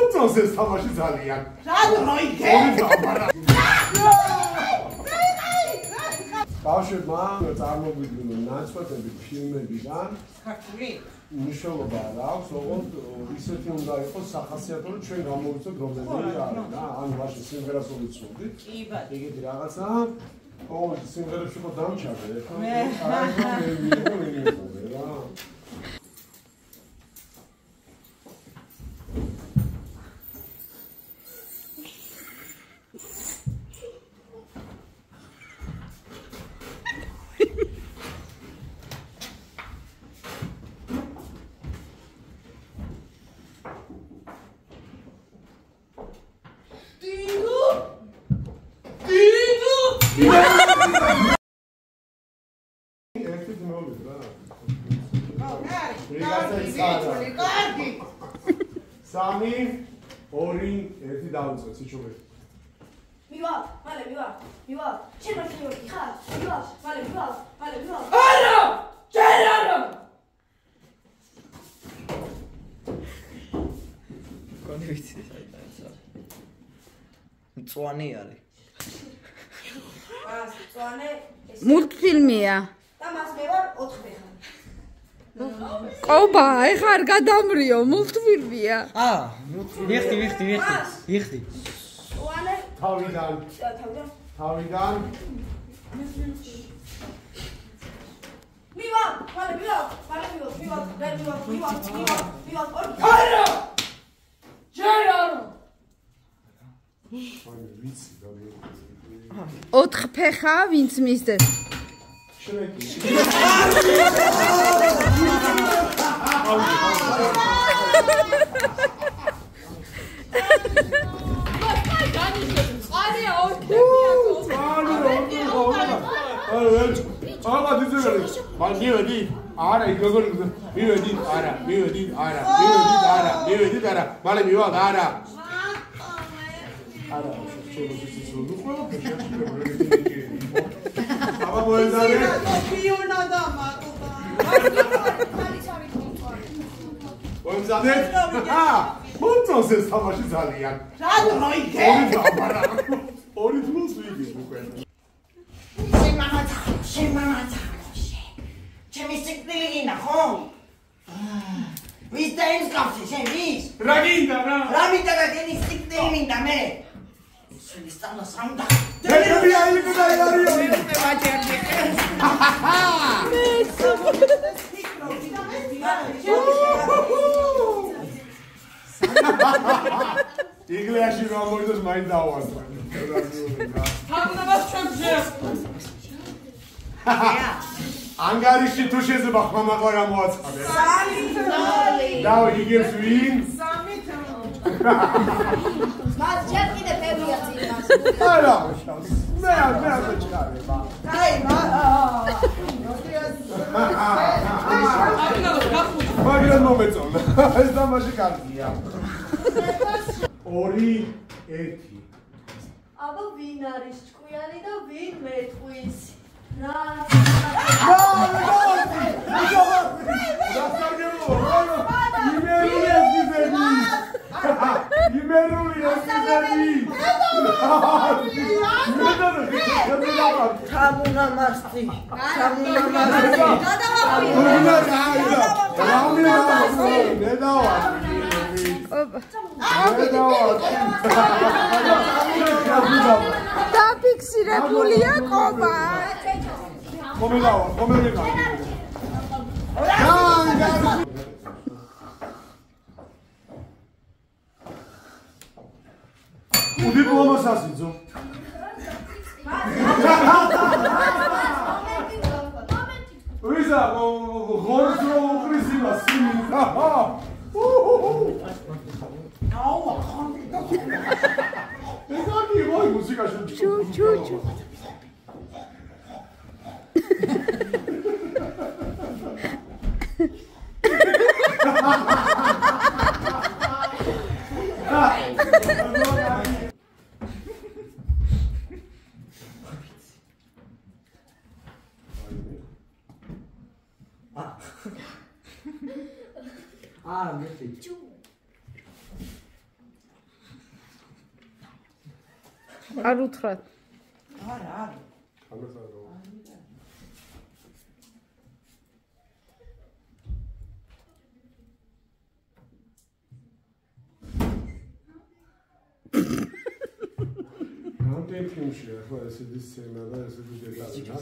მომწონს ეს თამაში ძალიან. რა დროიგე? ბავშვებმა წარმოგვიდგინონ ნაცვლადები ფილმებიდან. ქართული? მნიშვნელობა არ აქვს, ოღონდ ისეთი უნდა იყოს სახასიათო, რომ ჩვენ გამოვიცოთ რომელი არის რა. ანუ მაშინ სიმღერას ვუცნობდით. კი ბატონო. ეგეთი რაღაცა. ოღონდ სიმღერებში ხო დამჩაგე, ხო? მე რა. Sami, ori, ერთი დავიწყე, სიჩუბე. მივა, მალე მივა. შენ მაშინ ვიყი ხარ? მივა, მალე მივა. არა! ჯერ არა! კონი ვიცი საერთოდ. მწვანე არის. მწვანე მულტფილმია. და მას მე ვარ 4 ხარ. ყობა, ეხლა არ გადამრიო, მულტფილმია. ვიხდი. თავიდან. მივა, მალე მივა. არა! ჯერ არა! ვიცი, და 4 ფეხა ვინც მისდევს? აბა მოეზარე ფიონა და მატობა. მოეზარე? მომწონს ეს თამაში ძალიან. რა დროიგე? ორი თულს ვიგებ უკვე. შემამაცა. ჩემი სიკვდილი გინდა ხო? ვის დაიმს კაფე, შენ ვის? რა გინდა რა? რა მინდა და გენი სიკვდილი მინდა მე? ისინი სტანა სამდა. დედები აიგო და არიო. იგლიაში რომ მოვიდოს მაინც დავასწრე. თავნებას ჩვენზე. ანგარიში თუ შეიძლება ხმამაყვა რა მოაწყადე. სალი. და იგებს ვინ? მას ჯერ კიდე ფერია ძინავს. არა, მე ჩქარება. აი, მაგრამ მომეწონა. ეს თამაში კარგია. 2-1. აბა ვინ არის ჭკვიანი და ვინ მეტყვის? რა? დაფიქსირებულია ყობა. უდიპლომო სასიძო. ვიზა ღორს რო უყრის იმას სიმინს. ეს არის ვაი მუსიკაში. ჩუ. არ უთხრათ. არა, არა. ამასარო. რამდენი ფილმში ახლა ესეთი სცენა და ესეთი დეტალი რა?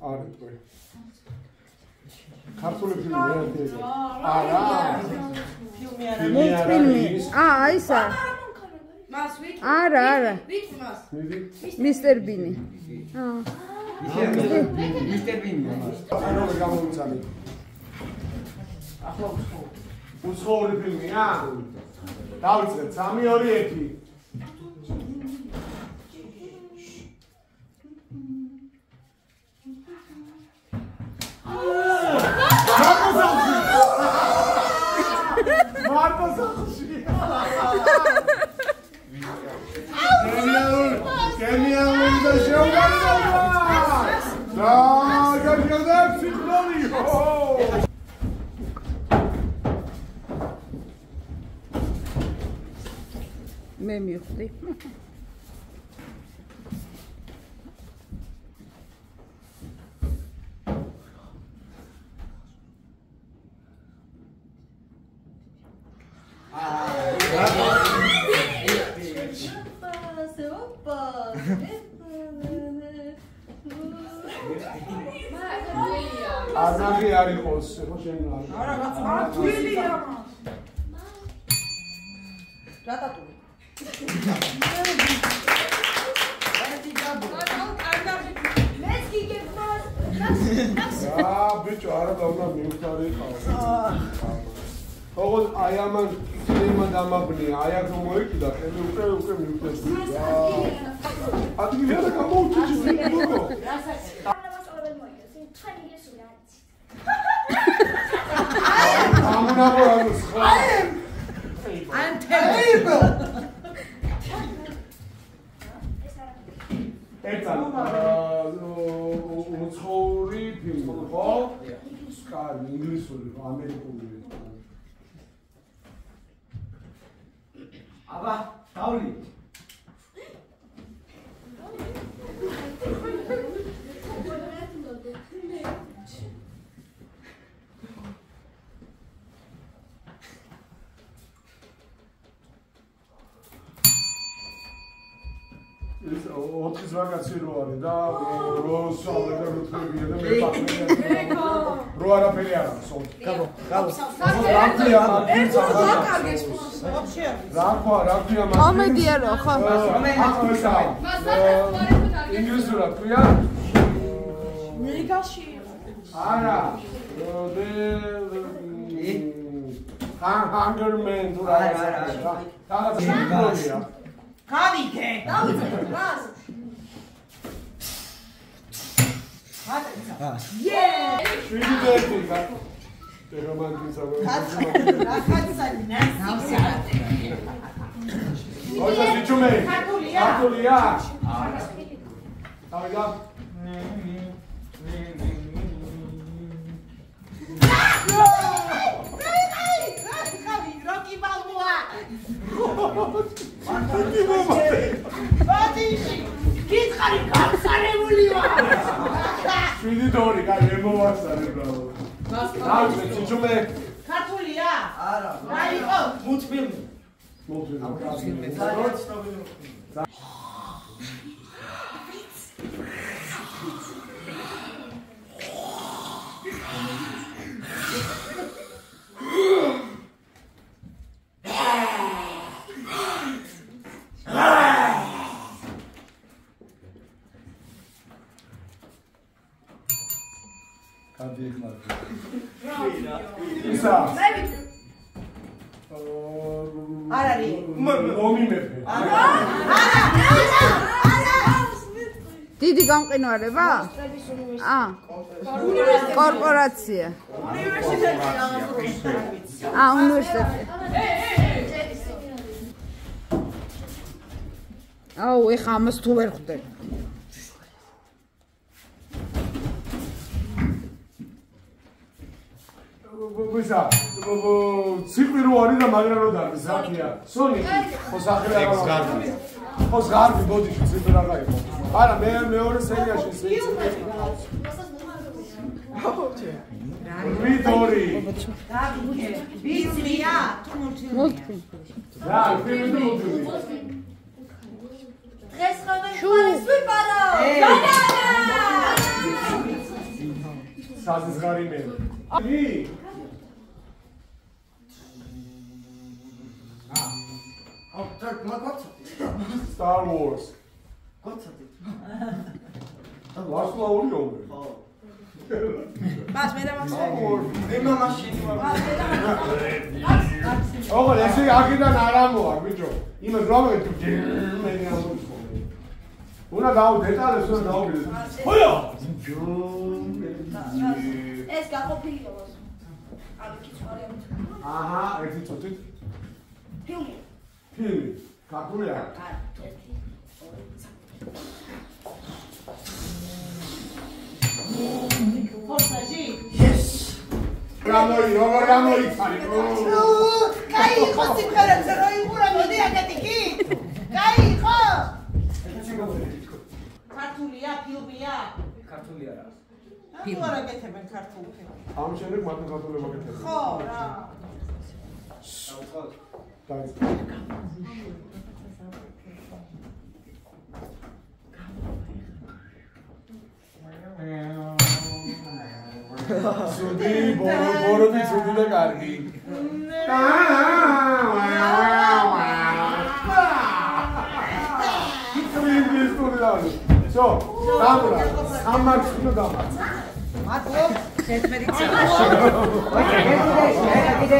არის თქვი. ქართული ფილმი არის. არა. ფილმი არა. მულტფილმი. ისა. მას ვით? არა. ვით მას? მისტერ ბინი. მისტერ ბინი. ანუ გამოვიცანი. ახლა უცხოური ფილმია? დავიწყეთ 3 2 1. Marta Saxi. Genial da şovada. Da gel psikolojik. მე მივხვდი. Აზარი არ იყოს, ხო შენ არა, რატვილია? რატატული. მეც გიგებ მას. ბიჭო, არა და უნდა მივხარიყავ. ოღონდ აი ამან სინემა დამაბნია, აი აქ მოიკიდა, ხელი უკვე მივხვდეს. ადგილი არა გამოუჩიჩი ზოგო. I'm terrible. Etan, უცხოური ფილმი, ხო? კარგი, ინგლისური, ამერიკული. აბა, დავli. ეს 4 ვაკაცი რო არის და რო სწავლე და რო თვებია და მე პარტნიორი. რო არაფერი არ აქვს. გაბო. რაფია მაგის კომედია რო ხო? ინგლისურად ქვია? მეგაში. არა. ჰანგერმენ თუ რაღაცა. რაღაცა. გავიგე. დავიწყე მას. შვიდი დეტი გაკო. რომანტიზა ოღონდ სიჩუმე. ქართულია. დავიდა. როკი ბალბოა. გითხარი გასარებული ვარ. შვიდი დორი, კაი, მოვასწარე ბრავო. დავიწყე სიჩუმე. ქართულია? არა. რა იყო? მულტფილმი. მოვწვი. ისა არ არის. მომი მეფე. დიდი გამყინვარება? კორპორაცია. უნივერსიტეტი. აუ, ეხა ამას თუ ვერ ხვდები. ისა ციყვი რო არის და მაგრამ რო დარბის რაკია სონიკი ხო სახელი არა ზღარბი. ხო ზღარბი ბოდიში ციყვი რა გაიყო არა მე მეორე სერიაში ვიდორი ბიზნია მულტფილმი. რა ფილმი მოდირი დღეს ხომ არის ვიპარო საზღარი მე ი ოპტერ მაგოთ Star Wars გოცოდი ვარსკვლავური ომი მას მე და მაქსველი მე მაშინი ვარ ოღონდ ესე აქედან არ ამოარ ბიჭო იმას რა მეკითხე მე ამოწყო უნდა დაუ დეტალებს უნდა დაუგდეს ხოიო ეს გაყოფილია აი კიცვარი აჰა ერთი წუთით ფილმი ფილმი ქართული არა ფორსაჟი როგორ გამოიცარი კაი ხო სიმღერებზე რო იღურა მოდი აკეთიკი კაი ხო ქართულია ფილმია ქართული არა. ფილმი რა გეთებენ ქართულ ფილმს ამ შემდეგ მათი ქართული მაგეთები ხო რა დაიწყო სუდი ბოროტი სუდი და კარგი Все, дамла, სამარცხინო დამარცხა. მადლობ ეხლა კიდე